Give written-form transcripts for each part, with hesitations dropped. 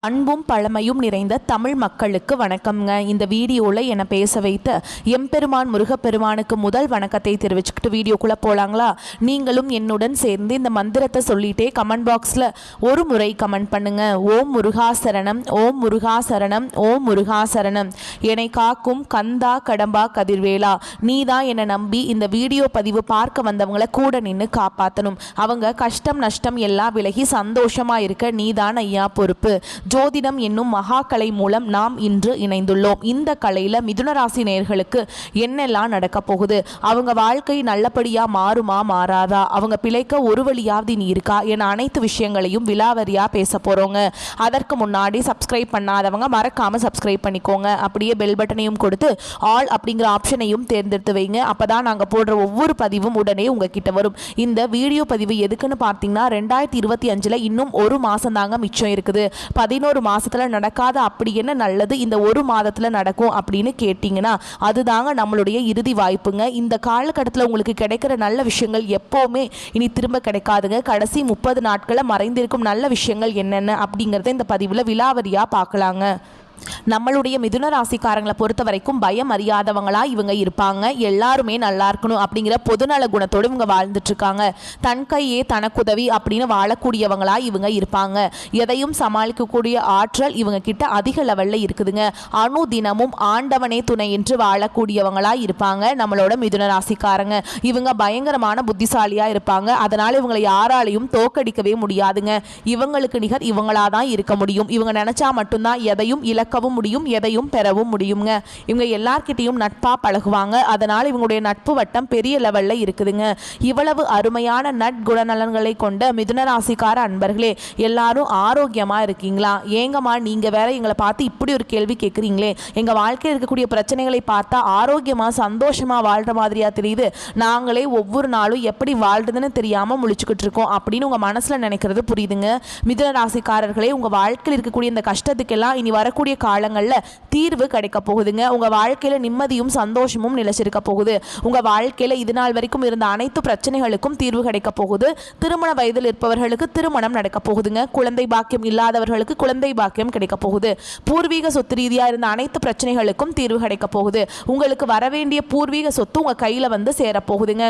அன்பும் பழமையும் நிறைந்த தமிழ் மக்களுக்கு வணக்கம்ங்க. இந்த வீடியோவில் என்னை பேச வைத்த எம்பெருமான் முருகப்பெருமானுக்கு முதல் வணக்கத்தை தெரிவிச்சுக்கிட்டு வீடியோக்குள்ளே போகலாங்களா? நீங்களும் என்னுடன் சேர்ந்து இந்த மந்திரத்தை சொல்லிட்டே கமெண்ட் பாக்ஸில் ஒரு முறை கமெண்ட் பண்ணுங்க. ஓம் முருகாசரணம், ஓம் முருகாசரணம், ஓம் முருகாசரணம். என்னை காக்கும் கந்தா கடம்பா கதிர்வேலா, நீ தான் என்னை நம்பி இந்த வீடியோ பதிவு பார்க்க வந்தவங்களை கூட நின்று காப்பாற்றணும். அவங்க கஷ்டம் நஷ்டம் எல்லாம் விலகி சந்தோஷமாக இருக்க நீ தான் ஐயா பொறுப்பு. ஜோதிடம் என்னும் மகாக்கலை மூலம் நாம் இன்று இணைந்துள்ளோம். இந்த கலையில் மிதுனராசி நேயர்களுக்கு என்னெல்லாம் நடக்க போகுது, அவங்க வாழ்க்கை நல்லபடியாக மாறுமா மாறாதா, அவங்க பிழைக்க ஒரு வழியாவது நீ இருக்கா என அனைத்து விஷயங்களையும் விலாவரியாக பேச போகிறோங்க. அதற்கு முன்னாடி சப்ஸ்கிரைப் பண்ணாதவங்க மறக்காமல் சப்ஸ்கிரைப் பண்ணிக்கோங்க. அப்படியே பெல் பட்டனையும் கொடுத்து ஆல் அப்படிங்கிற ஆப்ஷனையும் தேர்ந்தெடுத்து வைங்க. அப்போ தான் நாங்கள் போடுற ஒவ்வொரு பதிவும் உடனே உங்ககிட்ட வரும். இந்த வீடியோ பதிவு எதுக்குன்னு பார்த்தீங்கன்னா 2025 இன்னும் ஒரு மாதம் தாங்க மிச்சம் இருக்குது. 11 மாதத்தில் நடக்காத அப்படி என்ன நல்லது இந்த ஒரு மாதத்தில் நடக்கும் அப்படின்னு கேட்டிங்கன்னா அதுதாங்க நம்மளுடைய இறுதி வாய்ப்புங்க. இந்த காலகட்டத்தில் உங்களுக்கு கிடைக்கிற நல்ல விஷயங்கள் எப்போவுமே இனி திரும்ப கிடைக்காதுங்க. கடைசி 30 நாட்களில் மறைந்திருக்கும் நல்ல விஷயங்கள் என்னென்ன அப்படிங்கிறத இந்த பதிவில் விலாவரியாக பார்க்கலாங்க. நம்மளுடைய மிதுன ராசிக்காரங்களை பொறுத்த வரைக்கும் பயம் அறியாதவங்களா இவங்க இருப்பாங்க. எல்லாருமே நல்லா இருக்கணும் அப்படிங்கிற பொதுநல குணத்தோடு இவங்க வாழ்ந்துட்டு இருக்காங்க. தன் கையே தனக்குதவி அப்படின்னு வாழக்கூடியவங்களா இவங்க இருப்பாங்க. எதையும் சமாளிக்கக்கூடிய ஆற்றல் இவங்க கிட்ட அதிக லெவல்ல இருக்குதுங்க. அணு தினமும் ஆண்டவனே துணை என்று வாழக்கூடியவங்களா இருப்பாங்க நம்மளோட மிதுன ராசிக்காரங்க. இவங்க பயங்கரமான புத்திசாலியா இருப்பாங்க. அதனால இவங்களை யாராலையும் தோக்கடிக்கவே முடியாதுங்க. இவங்களுக்கு நிகர் இவங்களாதான் இருக்க முடியும். இவங்க நினைச்சா மட்டும்தான் எதையும் இழக்கவும் முடியும், எதையும் பெறவும் முடியுங்க. இவங்க எல்லார்கிட்டையும் நட்பா பழகுவாங்க. அதனால இவங்களுடைய நட்பு வட்டம் பெரிய லெவல்ல இருக்குதுங்க. இவ்வளவு அருமையான நற்குணநலன்களை கொண்ட மிதுன ராசிக்கார அன்பர்களே, எல்லாரும் ஆரோக்கியமா இருக்கீங்களா? ஏங்கம்மா நீங்க வேற எங்களை பார்த்து இப்படி ஒரு கேள்வி கேட்குறீங்களே, எங்க வாழ்க்கையில் இருக்கக்கூடிய பிரச்சனைகளை பார்த்தா ஆரோக்கியமா சந்தோஷமா வாழ்ற மாதிரியா தெரியுது, நாங்களே ஒவ்வொரு நாளும் எப்படி வாழ்றதுன்னு தெரியாம முழிச்சுக்கிட்டு இருக்கோம் அப்படின்னு உங்க மனசுல நினைக்கிறது புரியுதுங்க. மிதுன ராசிக்காரர்களே, உங்க வாழ்க்கையில் இருக்கக்கூடிய இந்த கஷ்டத்துக்கெல்லாம் இனி வரக்கூடிய காலங்களில் தீர்வு கிடைக்க போகுதுங்க. உங்க வாழ்க்கையில நிம்மதியும் சந்தோஷமும் நிலைச்சிருக்க போகுது. உங்க வாழ்க்கையில இது நாள் வரைக்கும் இருந்த அனைத்து பிரச்சனைகளுக்கும் தீர்வு கிடைக்க போகுது. திருமண வயதில் இருப்பவர்களுக்கு திருமணம் நடக்க போகுதுங்க. குழந்தை பாக்கியம் இல்லாதவர்களுக்கு குழந்தை பாக்கியம் கிடைக்க போகுது. பூர்வீக சொத்து ரீதியா இருந்த அனைத்து பிரச்சனைகளுக்கும் தீர்வு கிடைக்க போகுது. உங்களுக்கு வரவேண்டிய பூர்வீக சொத்து உங்க கையில வந்து சேரப்போகுதுங்க.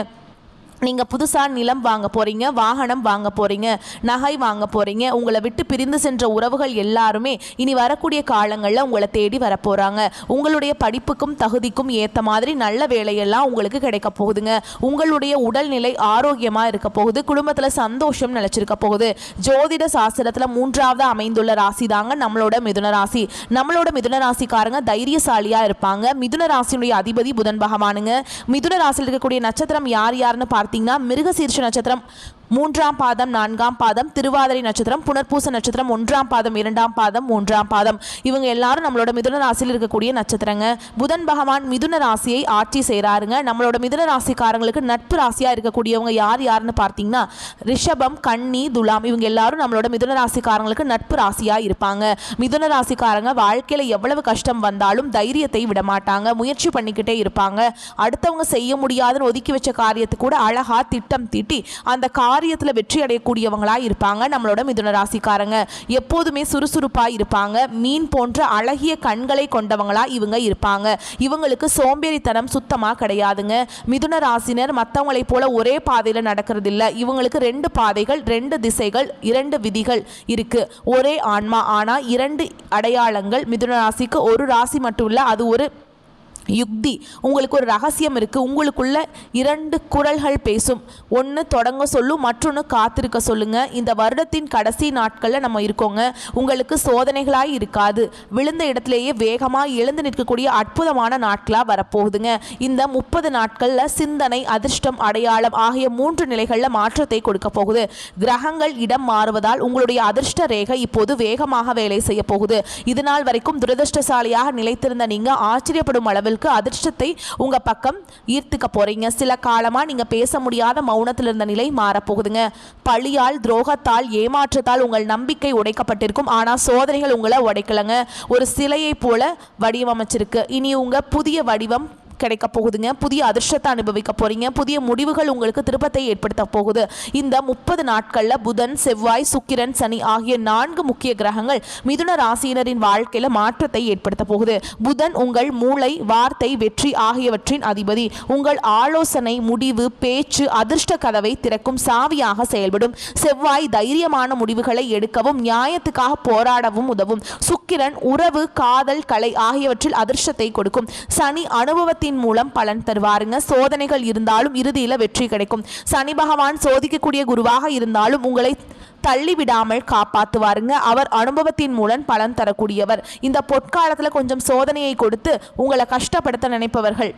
நீங்கள் புதுசாக நிலம் வாங்க போகிறீங்க, வாகனம் வாங்க போகிறீங்க, நகை வாங்க போகிறீங்க. உங்களை விட்டு பிரிந்து சென்ற உறவுகள் எல்லாருமே இனி வரக்கூடிய காலங்களில் உங்களை தேடி வரப்போகிறாங்க. உங்களுடைய படிப்புக்கும் தகுதிக்கும் ஏற்ற மாதிரி நல்ல வேலையெல்லாம் உங்களுக்கு கிடைக்க போகுதுங்க. உங்களுடைய உடல்நிலை ஆரோக்கியமாக இருக்க போகுது. குடும்பத்தில் சந்தோஷம் நிலச்சிருக்க போகுது. ஜோதிட சாஸ்திரத்தில் 3வது அமைந்துள்ள ராசி தாங்க நம்மளோட மிதுன ராசி. நம்மளோட மிதுன ராசிக்காரங்க தைரியசாலியாக இருப்பாங்க. மிதுன ராசியுடைய அதிபதி புதன் பகவானுங்க. மிதுன ராசியில் இருக்கக்கூடிய நட்சத்திரம் யார் யாருன்னு பார்த்தீங்கன்னா மிருகசீர்ஷ நட்சத்திரம் 3ஆம் பாதம், 4ஆம் பாதம், திருவாதிரை நட்சத்திரம், புனர்பூச நட்சத்திரம் 1ஆம் பாதம், 2ஆம் பாதம், 3ஆம் பாதம். இவங்க எல்லாரும் நம்மளோட மிதுன ராசியில் இருக்கக்கூடிய நட்சத்திரங்க. புதன் பகவான் மிதுன ராசியை ஆட்சி செய்கிறாருங்க. நம்மளோட மிதுன ராசிக்காரங்களுக்கு நட்பு ராசியா இருக்கக்கூடியவங்க யார் யாருன்னு பார்த்தீங்கன்னா ரிஷபம், கன்னி, துலாம். இவங்க எல்லாரும் நம்மளோட மிதுன ராசிக்காரங்களுக்கு நட்பு ராசியா இருப்பாங்க. மிதுன ராசிக்காரங்க வாழ்க்கையில எவ்வளவு கஷ்டம் வந்தாலும் தைரியத்தை விட மாட்டாங்க. முயற்சி பண்ணிக்கிட்டே இருப்பாங்க. அடுத்தவங்க செய்ய முடியாதுன்னு ஒதுக்கி வச்ச காரியத்தை கூட அழகா திட்டம் தீட்டி அந்த காரியத்தில் வெற்றி அடையக்கூடியவங்களா இருப்பாங்க நம்மளோட மிதுன ராசிக்காரங்க. எப்போதுமே சுறுசுறுப்பா இருப்பாங்க. மீன் போன்ற அழகிய கண்களை கொண்டவங்களா இவங்க இருப்பாங்க. இவங்களுக்கு சோம்பேறித்தனம் சுத்தமா கிடையாதுங்க. மிதுன ராசினர் மற்றவங்களை போல ஒரே பாதையில நடக்கிறது இல்லை. இவங்களுக்கு 2 பாதைகள், 2 திசைகள், 2 விதிகள் இருக்கு. ஒரே ஆன்மா, ஆனா 2 அடையாளங்கள். மிதுன ராசிக்கு ஒரு ராசி மட்டும் இல்லை, அது ஒரு யுக்தி. உங்களுக்கு ஒரு ரகசியம் இருக்குது. உங்களுக்குள்ள 2 குரல்கள் பேசும். ஒன்று தொடங்க சொல்லும், மற்றொன்று காத்திருக்க சொல்லுங்க. இந்த வருடத்தின் கடைசி நாட்களில் நம்ம இருக்கோங்க. உங்களுக்கு சோதனைகளாக இருக்காது. விழுந்த இடத்துலேயே வேகமாக எழுந்து நிற்கக்கூடிய அற்புதமான நாட்களாக வரப்போகுதுங்க. இந்த 30 நாட்களில் சிந்தனை, அதிர்ஷ்டம், அடையாளம் ஆகிய 3 நிலைகளில் மாற்றத்தை கொடுக்க போகுது. கிரகங்கள் இடம் மாறுவதால் உங்களுடைய அதிர்ஷ்ட ரேகை இப்போது வேகமாக வேலை செய்ய போகுது. இதுநாள் வரைக்கும் துரதிருஷ்டசாலியாக நிலைத்திருந்த நீங்க ஆச்சரியப்படும் அளவில் அதிர்ஷ்டத்தை உங்க பக்கம் ஈர்த்துக்க போறீங்க. சில காலமா நீங்க பேச முடியாத மௌனத்தில் இருந்த நிலை மாறப்போகுதுங்க. பழியால், துரோகத்தால், ஏமாற்றத்தால் உங்கள் நம்பிக்கை உடைக்கப்பட்டிருக்கும். ஆனா சோதனைகள் உங்களை உடைக்கலங்க. ஒரு சிலையை போல வடிவமைச்சிருக்கு. இனி உங்க புதிய வடிவம் கிடைக்க போகுதுங்க. புதிய அதிர்ஷ்டத்தை அனுபவிக்க போறீங்க. புதிய முடிவுகள் உங்களுக்கு திருப்பத்தை ஏற்படுத்த போகுது. இந்த 30 நாட்கள்ல புதன், செவ்வாய், சுக்கிரன், சனி ஆகிய 4 முக்கிய கிரகங்கள் மிதுன ராசியினரின் வாழ்க்கையில மாற்றத்தை ஏற்படுத்த போகுது. புதன் உங்கள் மூளை, வார்த்தை, வெற்றி ஆகியவற்றின் அதிபதி. உங்கள் ஆலோசனை, முடிவு, பேச்சு அதிர்ஷ்ட கதவை திறக்கும் சாவியாக செயல்படும். செவ்வாய் தைரியமான முடிவுகளை எடுக்கவும் நியாயத்துக்காக போராடவும் உதவும். சுக்கிரன் உறவு, காதல், கலை ஆகியவற்றில் அதிர்ஷ்டத்தை கொடுக்கும். சனி அனுபவத்தின் மூலம் பலன் தருவாருங்க. சோதனைகள் இருந்தாலும் இறுதியில் வெற்றி கிடைக்கும். சனி பகவான் சோதிக்கக்கூடிய குருவாக இருந்தாலும் உங்களை தள்ளிவிடாமல் காப்பாற்றுவாருங்க. அவர் அனுபவத்தின் மூலம் பலன் தரக்கூடியவர். இந்த பொற்காலத்தில் கொஞ்சம் சோதனையை கொடுத்து உங்களை கஷ்டப்படுத்த நினைப்பவர்கள்,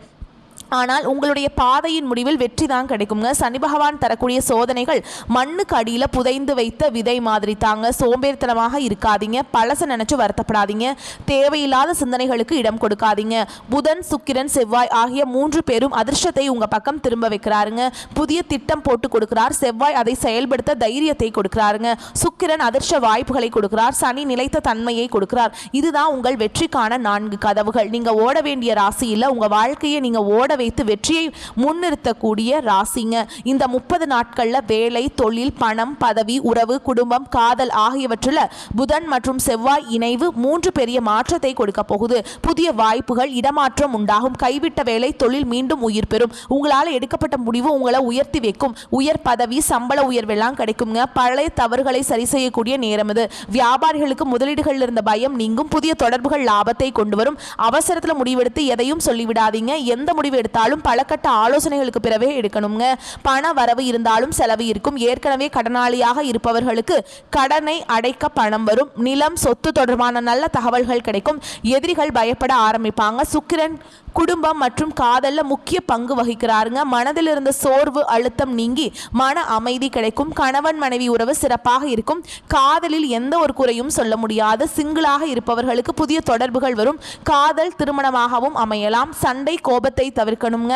ஆனால் உங்களுடைய பாதையின் முடிவில் வெற்றி தான் கிடைக்குங்க. சனி பகவான் தரக்கூடிய சோதனைகள் மண்ணுக்கு அடியில் புதைந்து வைத்த விதை மாதிரி தாங்க. சோம்பேறித்தனமாக இருக்காதீங்க. பழச நினைச்சு வருத்தப்படாதீங்க. தேவையில்லாத சிந்தனைகளுக்கு இடம் கொடுக்காதீங்க. புதன், சுக்கிரன், செவ்வாய் ஆகிய 3 பேரும் அதிர்ஷ்டத்தை உங்க பக்கம் திரும்ப வைக்கிறாருங்க. புதிய திட்டம் போட்டு கொடுக்கிறார். செவ்வாய் அதை செயல்படுத்த தைரியத்தை கொடுக்கிறாருங்க. சுக்கிரன் அதிர்ஷ்ட வாய்ப்புகளை கொடுக்கிறார். சனி நிலைத்த தன்மையை கொடுக்கிறார். இதுதான் உங்கள் வெற்றிக்கான 4 கதவுகள். நீங்க ஓட வேண்டிய ராசி இல்லை, உங்க வாழ்க்கையை நீங்க ஓட வைத்து வெற்றியை முன்னிறுத்தக்கூடிய ராசிங்க. இந்த 30 நாட்கள்ல வேலை, தொழில், பணம், பதவி, உறவு, குடும்பம், காதல் ஆகியவற்றில் புதன் மற்றும் செவ்வாய் இணைவு 3 பெரிய மாற்றத்தை கொடுக்க போகுது. புதிய வாய்ப்புகள், இடமாற்றம் உண்டாகும். கைவிட்ட வேலை, தொழில் மீண்டும் உயிர் பெறும். உங்களால் எடுக்கப்பட்ட முடிவு உங்களை உயர்த்தி வைக்கும். உயர் பதவி, சம்பள உயர்வெல்லாம் கிடைக்குங்க. பழைய தவறுகளை சரி செய்யக்கூடிய நேரம் இது. வியாபாரிகளுக்கு முதலீடுகளில் இருந்த பயம் நீங்கும். புதிய தொடர்புகள் லாபத்தை கொண்டு வரும். அவசரத்தில் முடிவெடுத்து எதையும் சொல்லிவிடாதீங்க. எந்த முடிவு எடுத்தாலும் பலகட்ட ஆலோசனைகளுக்கு பிறவே எடுக்கணுங்க. பண வரவு இருந்தாலும் செலவு இருக்கும். ஏற்கனவே கடனாளியாக இருப்பவர்களுக்கு கடனை அடைக்க பணம் வரும். நிலம், சொத்து தொடர்பான நல்ல தகவல்கள் கிடைக்கும். எதிரிகள் பயப்பட ஆரம்பிப்பாங்க. சுக்கிரன் குடும்பம் மற்றும் காதல்ல முக்கிய பங்கு வகிக்கிறாருங்க. மனதில் இருந்த சோர்வு, அழுத்தம் நீங்கி மன அமைதி கிடைக்கும். கணவன் மனைவி உறவு சிறப்பாக இருக்கும். காதலில் எந்த ஒரு குறையும் சொல்ல முடியாது. சிங்கிளாக இருப்பவர்களுக்கு புதிய தொடர்புகள் வரும். காதல் திருமணமாகவும் அமையலாம். சண்டை, கோபத்தை தவிர்க்கணுங்க.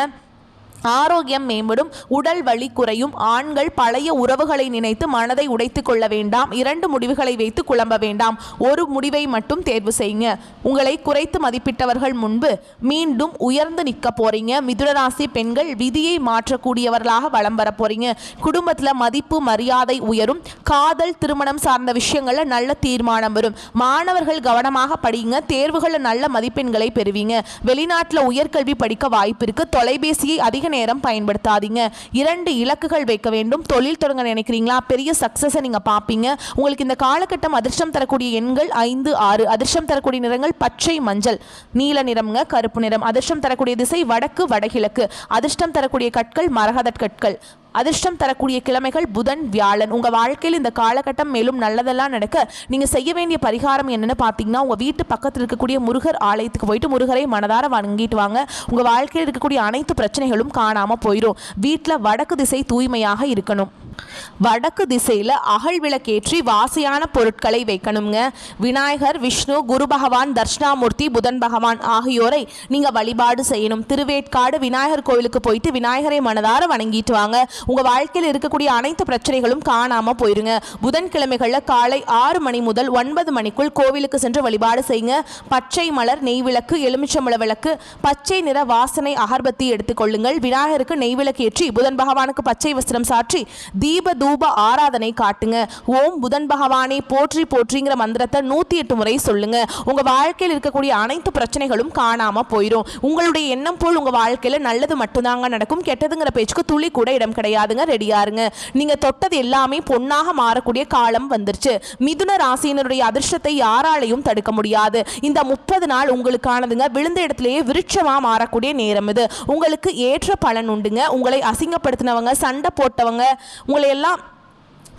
ஆரோக்கியம் மேம்படும். உடல் வலி குறையும். ஆண்கள் பழைய உறவுகளை நினைத்து மனதை உடைத்துக் கொள்ள வேண்டாம். 2 முடிவுகளை வைத்து குழம்ப வேண்டாம். ஒரு முடிவை மட்டும் தேர்வு செய்யுங்க. உங்களை குறைத்து மதிப்பிட்டவர்கள் முன்பு மீண்டும் உயர்ந்து நிற்க போறீங்க. மிதுனராசி பெண்கள் விதியை மாற்றக்கூடியவர்களாக வலம் வர போறீங்க. குடும்பத்தில் மதிப்பு, மரியாதை உயரும். காதல், திருமணம் சார்ந்த விஷயங்கள்ல நல்ல தீர்மானம் வரும். மாணவர்கள் கவனமாக படிங்க. தேர்வுகளில் நல்ல மதிப்பெண்களை பெறுவீங்க. வெளிநாட்டில் உயர்கல்வி படிக்க வாய்ப்பு இருக்கு. தொலைபேசியை அதிக நேரம் பயன்படுத்தாதீங்க. 2 இலக்குகள் வைக்க வேண்டும். தொழில் தொடங்க நினைக்கிறீங்களா? பெரிய சக்சஸை நீங்க பாப்பீங்க. உங்களுக்கு இந்த காலகட்டம் அதிர்ஷ்டம் தரக்கூடிய எண்கள் 5, 6. அதிர்ஷ்டம் தரக்கூடிய நிறங்கள் பச்சை, மஞ்சள், நீல நிறம்ங்க, கருப்பு நிறம். அதிர்ஷ்டம் தரக்கூடிய திசை வடக்கு, வடகிழக்கு. அதிர்ஷ்டம் தரக்கூடிய கற்கள் மரகத கற்கள். அதிர்ஷ்டம் தரக்கூடிய கிழமைகள் புதன், வியாழன். உங்கள் வாழ்க்கையில் இந்த காலகட்டம் மேலும் நல்லதெல்லாம் நடக்க நீங்கள் செய்ய வேண்டிய பரிகாரம் என்னென்னு பார்த்தீங்கன்னா, உங்கள் வீட்டு பக்கத்தில் இருக்கக்கூடிய முருகர் ஆலயத்துக்கு போயிட்டு முருகரை மனதார வணங்கிட்டு வாங்க. உங்கள் வாழ்க்கையில் இருக்கக்கூடிய அனைத்து பிரச்சனைகளும் காணாமல் போயிடும். வீட்டில் வடக்கு திசை தூய்மையாக இருக்கணும். வடக்கு திசையில் அகல் விளக்கேற்றி வாசியான பொருட்களை வைக்கணுங்க. விநாயகர், விஷ்ணு, குரு பகவான், தர்ஷனாமூர்த்தி, புதன் பகவான் ஆகியோரை நீங்கள் வழிபாடு செய்யணும். திருவேற்காடு விநாயகர் கோவிலுக்கு போயிட்டு விநாயகரை மனதார வணங்கிட்டு வாங்க. உங்கள் வாழ்க்கையில் இருக்கக்கூடிய அனைத்து பிரச்சனைகளும் காணாமல் போயிருங்க. புதன்கிழமைகளில் காலை 6 மணி முதல் 9 மணிக்குள் கோவிலுக்கு சென்று வழிபாடு செய்யுங்க. பச்சை மலர், நெய் விளக்கு, எலுமிச்சம்பழ விளக்கு, பச்சை நிற வாசனை அகர்பத்தி எடுத்துக்கொள்ளுங்கள். விநாயகருக்கு நெய் விளக்கு ஏற்றி புதன் பகவானுக்கு பச்சை வஸ்திரம் சாற்றி தீப தூப ஆராதனை காட்டுங்க. ஓம் புதன் பகவானை போற்றி போற்றிங்கிற மந்திரத்தை 108 முறை சொல்லுங்க. உங்க வாழ்க்கையில் இருக்கக்கூடிய அனைத்து பிரச்சனைகளும் காணாம போயிடும். உங்களுடைய எண்ணம் போல் உங்க வாழ்க்கையில நல்லது மட்டும்தாங்க நடக்கும். கெட்டதுங்கிற பேச்சுக்கு துளி கூட இடம் கிடையாதுங்க. ரெடியாருங்க. நீங்க தொட்டது எல்லாமே பொன்னாக மாறக்கூடிய காலம் வந்துருச்சு. மிதுன ராசியினருடைய அதிர்ஷ்டத்தை யாராலையும் தடுக்க முடியாது. இந்த 30 நாள் உங்களுக்கானதுங்க. விழுந்த இடத்திலேயே விருட்சமா மாறக்கூடிய நேரம் இது. உங்களுக்கு ஏற்ற பலன் உண்டுங்க. உங்களை அசிங்கப்படுத்தினவங்க, சண்டை போட்டவங்க, உங்களை எல்லாம்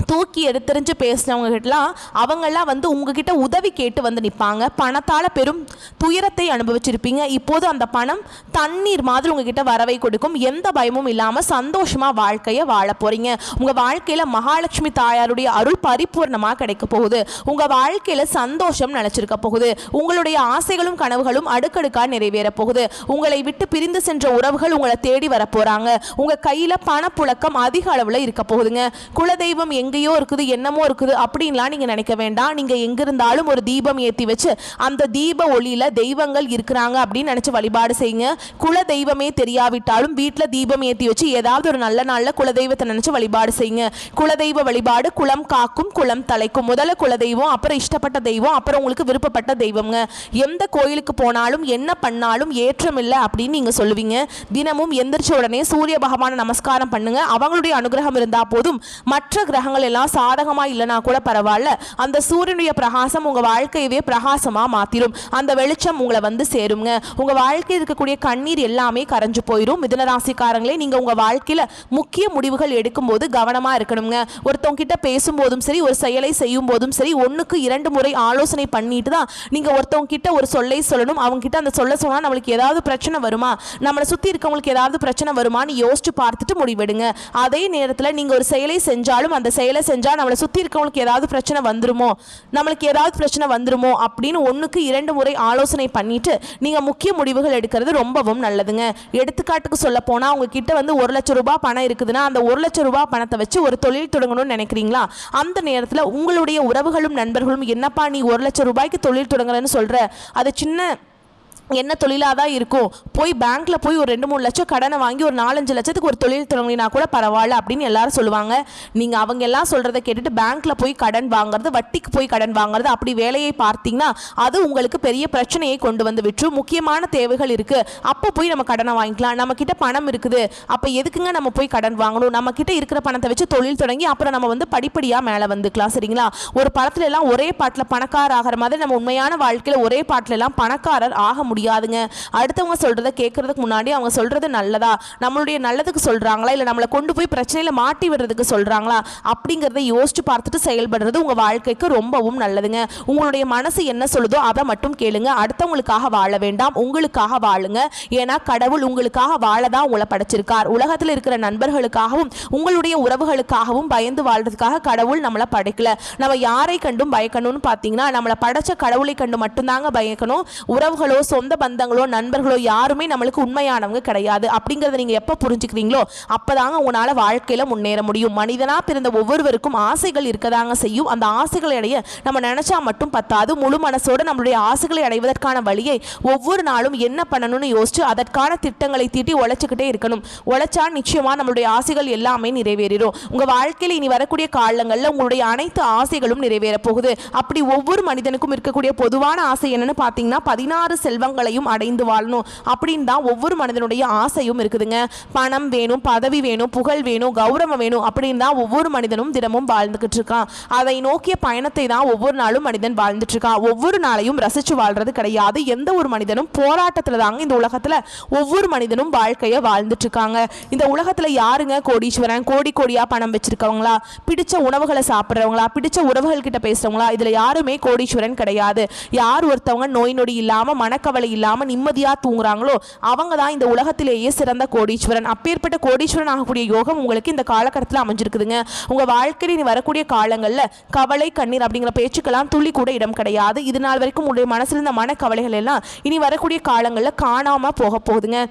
தூக்கி எடுத்தறிஞ்சு பேசினவங்க கிட்டலாம் அவங்கெல்லாம் வந்து உங்ககிட்ட உதவி கேட்டு வந்து நிற்பாங்க. பணத்தால் பெரும் துயரத்தை அனுபவிச்சிருப்பீங்க. இப்போது அந்த பணம் தண்ணீர் மாதிரி உங்ககிட்ட வரவை கொடுக்கும். எந்த பயமும் இல்லாமல் சந்தோஷமாக வாழ்க்கையை வாழ போகிறீங்க. உங்கள் வாழ்க்கையில் மகாலட்சுமி தாயாருடைய அருள் பரிபூர்ணமாக கிடைக்க போகுது. உங்கள் வாழ்க்கையில் சந்தோஷம் நிலச்சிருக்க போகுது. உங்களுடைய ஆசைகளும் கனவுகளும் அடுக்கடுக்காக நிறைவேற போகுது. உங்களை விட்டு பிரிந்து சென்ற உறவுகள் உங்களை தேடி வர போகிறாங்க. உங்கள் கையில் பணப்புழக்கம் அதிக அளவில் இருக்க போகுதுங்க. குலதெய்வம் எங்கேயோ எப்படியோ இருக்குது, என்னமோ இருக்குது அப்படின்லாம் நீங்க நினைக்க வேண்டாம். நீங்க எங்க இருந்தாலும் ஒரு தீபம் ஏற்றி வச்சு அந்த தீப ஒளியில தெய்வங்கள் இருக்கிறாங்க அப்படின்னு நினைச்சு வழிபாடு செய்யுங்க. குல தெய்வமே தெரியாவிட்டாலும் வீட்டில் தீபம் ஏற்றி வச்சு ஏதாவது ஒரு நல்ல நாளில் குலதெய்வத்தை நினைச்சு வழிபாடு செய்யுங்க. குலதெய்வ வழிபாடு குலம் காக்கும் குலம் தலைக்கும். முதல்ல குலதெய்வம், அப்புறம் இஷ்டப்பட்ட தெய்வம், அப்புறம் உங்களுக்கு விருப்பப்பட்ட தெய்வங்க. எந்த கோயிலுக்கு போனாலும் என்ன பண்ணாலும் ஏற்றம் இல்லை அப்படின்னு நீங்க சொல்லுவீங்க. தினமும் எந்திரிச்ச உடனே சூரிய பகவானை நமஸ்காரம் பண்ணுங்க. அவங்களுடைய அனுகிரகம் இருந்தா போதும். மற்ற கிரகங்கள் எல்லாம் சாதகமா இல்லைனா கூட பரவாயில்ல, அந்த சூரியனுடைய பிரகாசம் உங்க வாழ்க்கையவே பிரகாசமா மாத்திரும். அந்த வெளிச்சம் உங்களை வந்து சேருங்க. உங்க வாழ்க்கையில் இருக்கக்கூடிய கண்ணீர் எல்லாமே கரைஞ்சு போயிடும். மிதுன ராசிக்காரங்களே, நீங்க உங்க வாழ்க்கையில முக்கிய முடிவுகள் எடுக்கும்போது கவனமா இருக்கணுங்க. ஒருத்தவங்க கிட்ட பேசும்போதும் சரி, ஒரு செயலை செய்யும் போதும் சரி, 1க்கு 2 முறை ஆலோசனை பண்ணிட்டு தான் நீங்க ஒருத்தவங்க கிட்ட ஒரு சொல்லை சொல்லணும். அவங்க கிட்ட அந்த சொல்ல சொன்னா நம்மளுக்கு ஏதாவது பிரச்சனை வருமா, நம்மளை சுத்தி இருக்கவங்களுக்கு ஏதாவது பிரச்சனை வருமான்னு யோசிச்சு பார்த்துட்டு முடிவெடுங்க. அதே நேரத்தில் நீங்க ஒரு செயலை செஞ்சாலும் அந்த செயலை செஞ்சா நம்மளை சுத்தி இருக்கவங்களுக்கு ஏதாவது பிரச்சனை வந்துருமோ, நம்மளுக்கு ஏதாவது பிரச்சனை வந்துருமோ அப்படின்னு 1க்கு 2 முறை ஆலோசனை பண்ணிட்டு நீங்க முக்கிய முடிவுகள் எடுக்கிறது ரொம்பவும் நல்லதுங்க. எடுத்துக்காட்டுக்கு சொல்ல போனா, உங்ககிட்ட வந்து 1 லட்சம் ரூபாய் பணம் இருக்குதுன்னா அந்த 1 லட்சம் ரூபாய் பணத்தை வச்சு ஒரு தொழில் தொடங்கணும்னு நினைக்கிறீங்களா, அந்த நேரத்தில் உங்களுடைய உறவுகளும் நண்பர்களும் என்னப்பா நீ 1 லட்சம் ரூபாய்க்கு தொழில் தொடங்குறேன்னு சொல்ற, அது சின்ன என்ன தொழிலாக தான் இருக்கும், போய் பேங்க்கில் போய் ஒரு 2-3 லட்சம் கடனை வாங்கி ஒரு 4-5 லட்சத்துக்கு ஒரு தொழில் தொடங்கினா கூட பரவாயில்ல அப்படின்னு எல்லாரும் சொல்லுவாங்க. நீங்கள் அவங்க எல்லாம் சொல்கிறத கேட்டுட்டு பேங்க்கில் போய் கடன் வாங்குறது, வட்டிக்கு போய் கடன் வாங்குறது, அப்படி வேலையை பார்த்தீங்கன்னா அது உங்களுக்கு பெரிய பிரச்சனையை கொண்டு வந்து விட்டுரும். முக்கியமான தேவைகள் இருக்குது, அப்போ போய் நம்ம கடனை வாங்கிக்கலாம். நம்மக்கிட்ட பணம் இருக்குது, அப்போ எதுக்குங்க நம்ம போய் கடன் வாங்கணும், நம்மக்கிட்ட இருக்கிற பணத்தை வச்சு தொழில் தொடங்கி அப்புறம் நம்ம வந்து படிப்படியாக மேலே வந்துக்கலாம். சரிங்களா? ஒரு படத்துல எல்லாம் ஒரே பாட்டில் பணக்காரர் ஆகிற மாதிரி நம்ம உண்மையான வாழ்க்கையில் ஒரே பாட்டில் எல்லாம் பணக்காரர் ஆக முடியாதுங்க. அடுத்தவங்க சொல்றத கேட்கறதுக்கு முன்னாடி அவங்க சொல்றது நல்லதா, நம்மளுடைய நல்லதுக்கு சொல்றாங்களா, இல்ல நம்மளை கொண்டு போய் பிரச்சனையில மாட்டி விடுறதுக்கு சொல்றாங்களா அப்படிங்கறத யோசிச்சு பார்த்துட்டு செயல்படுறது உங்க வாழ்க்கைக்கு ரொம்பவும் நல்லதுங்க. உங்களுடைய மனசு என்ன சொல்லுதோ அதை மட்டும் கேளுங்க. அடுத்தவங்களுக்காக வாழ வேண்டாம், உங்களுக்காக வாழுங்க. ஏன்னா கடவுள் உங்களுக்காக வாழதான் உங்களை படைச்சிருக்கார். உலகத்தில் இருக்கிற நண்பர்களுக்காகவும் உங்களுடைய உறவுகளுக்காகவும் பயந்து வாழ்றதுக்காக கடவுள் நம்மளை படைக்கல. நம்ம யாரை கண்டும் பயக்கணும்னு பார்த்தீங்கன்னா, நம்மளை படைச்ச கடவுளை கண்டு மட்டும்தாங்க பயக்கணும். உறவுகளோ சொந்த பந்தங்களோ நண்பர்களோ யாருமே நம்மளுக்கு உண்மையானவங்க கிடையாது. அப்படிங்கறத நீங்க எப்ப புரிஞ்சுக்கிறீங்களோ அப்பதாங்க உங்களால வாழ்க்கையில முன்னேற முடியும். மனிதனா பிறந்த ஒவ்வொருவருக்கும் ஆசைகள் இருக்கதாங்க செய்யும். அந்த ஆசைகளை அடைய நம்ம நினைச்சா மட்டும் பத்தாது. முழு மனசோட நம்மளுடைய ஆசைகளை அடைவதற்கான வழியை ஒவ்வொரு நாளும் என்ன பண்ணணும்னு யோசிச்சு அதற்கான திட்டங்களை தீட்டி உழைச்சுக்கிட்டே இருக்கணும். உழைச்சா நிச்சயமா நம்மளுடைய ஆசைகள் எல்லாமே நிறைவேறும். உங்க வாழ்க்கையில இனி வரக்கூடிய காலங்கள்ல உங்களுடைய அனைத்து ஆசைகளும் நிறைவேற போகுது. அப்படி ஒவ்வொரு மனிதனுக்கும் இருக்கக்கூடிய பொதுவான ஆசை என்னன்னு பாத்தீங்கன்னா, 16 செல்வங்களையும் அடைந்து வாழணும் அப்படின்னு தான் ஒவ்வொரு மனிதனுடைய ஆசையும் இருக்குதுங்க. பணம் வேணும், பதவி வேணும், புகழ் வேணும், கௌரவம் வேணும் அப்படின்னு தான் ஒவ்வொரு மனிதனும் தினமும் வாழ்ந்துகிட்டு இருக்கான். அதை நோக்கிய பயணத்தை தான் ஒவ்வொரு நாளும் மனிதன் வாழ்ந்துட்டு இருக்கான். ஒவ்வொரு நாளையும் ரசிச்சு வாழ்றது கிடையாது. எந்த ஒரு மனிதனும் போராட்டத்துல தாங்க இந்த உலகத்துல ஒவ்வொரு மனிதனும் வாழ்க்கைய வாழ்ந்துட்டு இருக்காங்க. இந்த உலகத்துல யாருங்க கோடீஸ்வரன், கோடி கோடியா பணம் வச்சிருக்கவங்களா, பிடிச்ச உணவுகளை சாப்பிட்றவங்களா, பிடிச்ச உறவுகள் கிட்ட பேசுறவங்களா, இதுல யாருமே கோடீஸ்வரன் கிடையாது. யார் ஒருத்தவங்க நோய் நொடி இல்லாம மனக்கவலை இல்லாம நிம்மதியா தூங்குறாங்களோ அவங்க தான் இந்த உலகத்திலேயே சிறந்த கோடீஸ்வரன். அப்பேற்பட்ட கோடீஸ்வரன் ஆகக்கூடிய யோகம் உங்களுக்கு இந்த காலகட்டத்தில் அமைஞ்சிருக்குதுங்க. உங்க வாழ்க்கையில் இனி வரக்கூடிய காலங்கள்ல கவலை கண்ணீர் அப்படிங்கிற பேச்சுக்கெல்லாம் துளி கூட இடம் கிடையாது. இது நாள் வரைக்கும் உங்களுடைய மனசுல இருந்த மனக்கவலைகள் எல்லாம் இனி வரக்கூடிய காலங்கள்ல காணாம போக போகுதுங்க.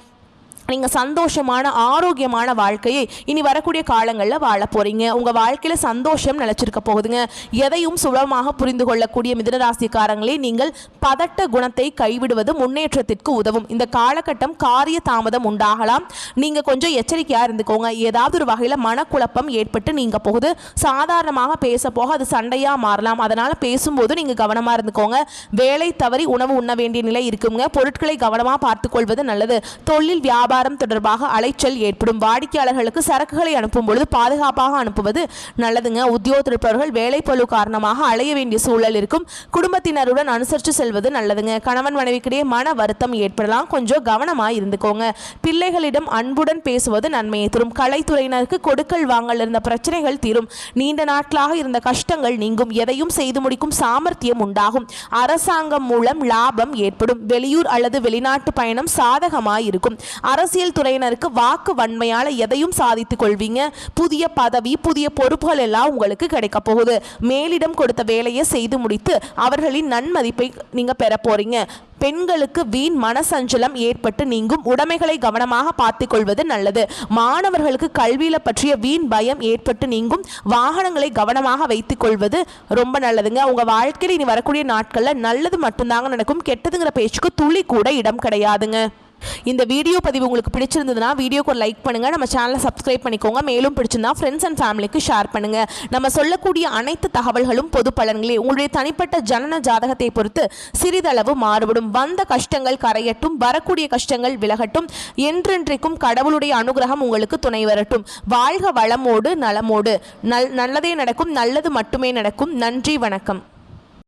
நீங்க சந்தோஷமான ஆரோக்கியமான வாழ்க்கையை இனி வரக்கூடிய காலங்களில் வாழ போறீங்க. உங்க வாழ்க்கையில சந்தோஷம் நிலைச்சிருக்க போகுதுங்க. எதையும் சுலபமாக புரிந்து கொள்ளக்கூடிய மிதுனராசிக்காரங்களே, நீங்கள் பதட்ட குணத்தை கைவிடுவது முன்னேற்றத்திற்கு உதவும். இந்த காலகட்டம் காரிய தாமதம் உண்டாகலாம். நீங்க கொஞ்சம் எச்சரிக்கையா இருந்துக்கோங்க. ஏதாவது ஒரு வகையில மனக்குழப்பம் ஏற்பட்டு நீங்க போகுது. சாதாரணமாக பேச போக அது சண்டையா மாறலாம். அதனால பேசும்போது நீங்க கவனமா இருந்துக்கோங்க. வேலை தவறி உணவு உண்ண வேண்டிய நிலை இருக்குங்க. பொருட்களை கவனமா பார்த்துக் கொள்வது நல்லது. தொழில் வியாபாரம் தொடர்பாக அலைச்சல் ஏற்படும். வாடிக்கையாளர்களுக்கு சரக்குகளை அனுப்பும் பொழுது பாதுகாப்பாக அனுப்புவது நல்லதுங்க. உத்தியோகத்தில் இருப்பவர்கள் வேலை பளு காரணமாக அலைய வேண்டிய சூழல் இருக்கும். குடும்பத்தினருடன் அனுசரித்து செல்வது நல்லதுங்க. கணவன் மனைவிக்கிடையே மன வருத்தம் ஏற்படலாம். கொஞ்சம் கவனமாக இருந்துக்கோங்க. பிள்ளைகளிடம் அன்புடன் பேசுவது நன்மையை தரும். கலைத்துறையினருக்கு கொடுக்கல் வாங்கல் இருந்த பிரச்சனைகள் தீரும். நீண்ட நாட்களாக இருந்த கஷ்டங்கள் நீங்கும். எதையும் செய்து முடிக்கும் சாமர்த்தியம் உண்டாகும். அரசாங்கம் மூலம் லாபம் ஏற்படும். வெளியூர் அல்லது வெளிநாட்டு பயணம் சாதகமாக இருக்கும். அரசியல் துறையினருக்கு வாக்கு வன்மையால் எதையும் சாதித்துக் கொள்வீங்க. புதிய பதவி, புதிய பொறுப்புகள் எல்லாம் உங்களுக்கு கிடைக்க போகுது. மேலிடம் கொடுத்த வேலையை செய்து முடித்து அவர்களின் நன்மதிப்பை நீங்க பெற போறீங்க. பெண்களுக்கு வீண் மனசஞ்சலம் ஏற்பட்டு நீங்கும். உடைமைகளை கவனமாக பார்த்துக் கொள்வது நல்லது. மாணவர்களுக்கு கல்வியில பற்றிய வீண் பயம் ஏற்பட்டு நீங்கும். வாகனங்களை கவனமாக வைத்துக் கொள்வது ரொம்ப நல்லதுங்க. உங்க வாழ்க்கையில் இனி வரக்கூடிய நாட்கள்ல நல்லது மட்டும்தாங்க நடக்கும். கெட்டதுங்கிற பேச்சுக்கு துளி கூட இடம் கிடையாதுங்க. இந்த வீடியோ பதிவு உங்களுக்கு பிடிச்சிருந்ததுன்னா வீடியோக்கு ஒரு லைக் பண்ணுங்க. நம்ம சேனலை சப்ஸ்கிரைப் பண்ணிக்கோங்க. மேலும் பிடிச்சிருந்தா ஃப்ரெண்ட்ஸ் அண்ட் ஃபேமிலிக்கு ஷேர் பண்ணுங்க. நம்ம சொல்லக்கூடிய அனைத்து தகவல்களும் பொது பலன்களே. உங்களுடைய தனிப்பட்ட ஜனன ஜாதகத்தை பொறுத்து சிறிதளவு மாறுபடும். வந்த கஷ்டங்கள் கரையட்டும், வரக்கூடிய கஷ்டங்கள் விலகட்டும். என்றென்றைக்கும் கடவுளுடைய அனுகிரகம் உங்களுக்கு துணை வரட்டும். வாழ்க வளமோடு நலமோடு. நல்லதே நடக்கும், நல்லது மட்டுமே நடக்கும். நன்றி, வணக்கம்.